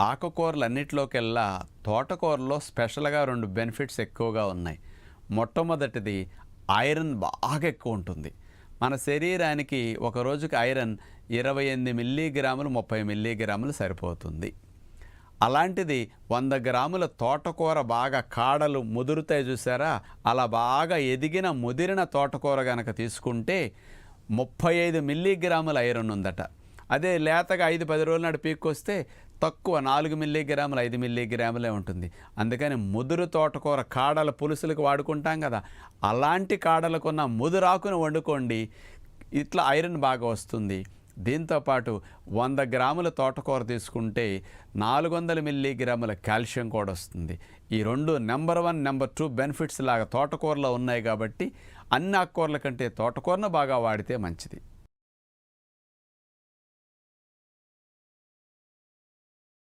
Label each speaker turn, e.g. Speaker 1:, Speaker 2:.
Speaker 1: ఆకుకూరలన్నిటిలోకెల్లా తోటకూరలో స్పెషల్‌గా 2 బెనిఫిట్స్ ఎక్కువగా ఉన్నాయి. మొట్టమొదటిది ఐరన్ బాగా ఎక్కువ ఉంటుంది. మన శరీరానికి ఒక రోజుకి ఐరన్ 28 మిల్లీగ్రాములు, 30 మిల్లీగ్రాములు సరిపోతుంది. అలాంటిది 100 గ్రాముల తోటకూర బాగా కాడలు ముదురుతాయి చూసారా? అలా బాగా ఎదిగిన ముదిరిన తోటకూర గనక తీసుకుంటే 35 మిల్లీగ్రాముల ఐరన్ ఉందట. అదే లేతగా 5-10 రోజుల నాడు పీక్కొస్తే తక్కువ 4 మిల్లీగ్రాములు, 5 మిల్లీగ్రాములే ఉంటుంది. అందుకని ముదురు తోటకూర కాడల పులుసులకు వాడుకుంటాం కదా, అలాంటి కాడలకున్న ముదురాకును వండుకోండి, ఇట్లా ఐరన్ బాగా వస్తుంది. దీంతోపాటు 100 గ్రాముల తోటకూర తీసుకుంటే 400 మిల్లీగ్రాముల కాల్షియం కూడా వస్తుంది. ఈ రెండు నెంబర్ 1, నెంబర్ 2 బెనిఫిట్స్ లాగా తోటకూరలో ఉన్నాయి కాబట్టి అన్ని ఆకుకూరల కంటే తోటకూరను బాగా వాడితే మంచిది.